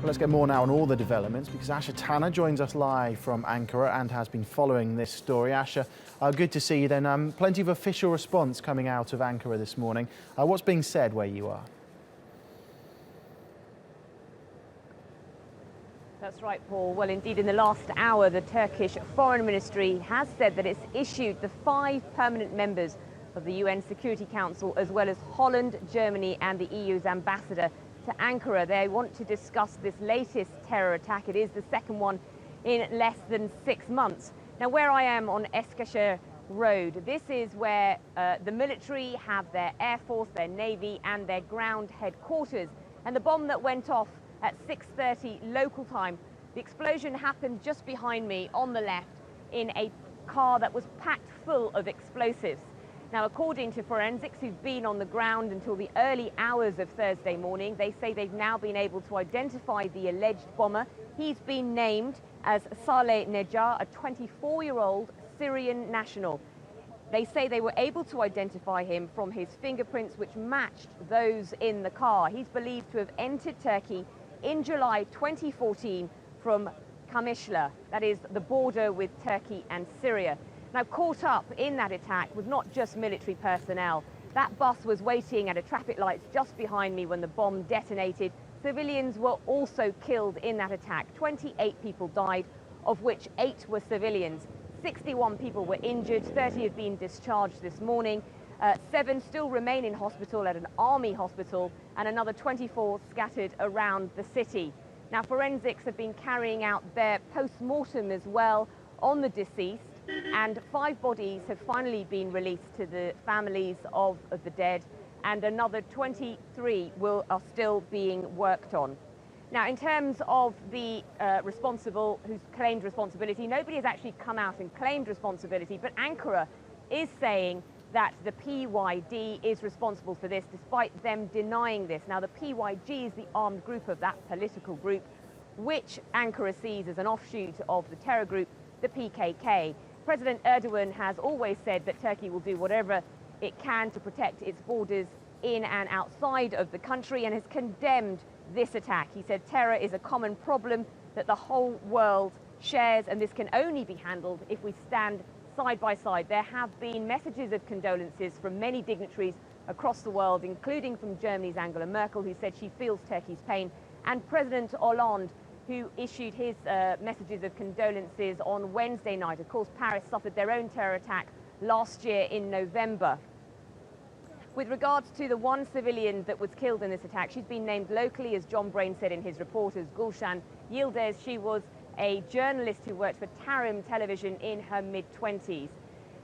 Well, let's get more now on all the developments because Asha Tanna joins us live from Ankara and has been following this story. Asha, good to see you then. Plenty of official response coming out of Ankara this morning. What's being said where you are? That's right, Paul. Well, indeed, in the last hour, the Turkish Foreign Ministry has said that it's issued the 5 permanent members of the UN Security Council, as well as Holland, Germany and the EU's ambassador to Ankara. They want to discuss this latest terror attack. It is the second one in less than 6 months. Now, where I am on Eskişehir Road, this is where the military have their air force, their navy and their ground headquarters. And the bomb that went off at 6:30 local time, the explosion happened just behind me on the left in a car that was packed full of explosives. Now, according to forensics who've been on the ground until the early hours of Thursday morning, they say they've now been able to identify the alleged bomber. He's been named as Saleh Nejar, a 24-year-old Syrian national. They say they were able to identify him from his fingerprints, which matched those in the car. He's believed to have entered Turkey in July 2014 from Kamishla, that is the border with Turkey and Syria. Now, caught up in that attack was not just military personnel. That bus was waiting at a traffic light just behind me when the bomb detonated. Civilians were also killed in that attack. 28 people died, of which 8 were civilians. 61 people were injured, 30 have been discharged this morning. 7 still remain in hospital at an army hospital, and another 24 scattered around the city. Now, forensics have been carrying out their post-mortem as well on the deceased, and 5 bodies have finally been released to the families of the dead, and another 23 are still being worked on. Now, in terms of the responsible who's claimed responsibility, nobody has actually come out and claimed responsibility, but Ankara is saying that the PYD is responsible for this, despite them denying this. Now, the PYG is the armed group of that political group, which Ankara sees as an offshoot of the terror group, the PKK. President Erdogan has always said that Turkey will do whatever it can to protect its borders in and outside of the country, and has condemned this attack. He said terror is a common problem that the whole world shares, and this can only be handled if we stand side by side. There have been messages of condolences from many dignitaries across the world, including from Germany's Angela Merkel, who said she feels Turkey's pain, and President Hollande, who issued his messages of condolences on Wednesday night. Of course, Paris suffered their own terror attack last year in November. With regards to the 1 civilian that was killed in this attack, she's been named locally, as John Brain said in his report, as Gulshan Yildiz. She was a journalist who worked for Tarim Television in her mid-20s.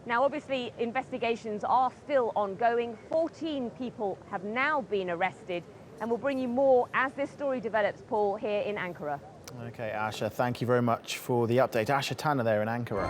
Now, obviously, investigations are still ongoing. 14 people have now been arrested, and we'll bring you more as this story develops, Paul, here in Ankara. Okay, Asha, thank you very much for the update. Asha Tanna there in Ankara.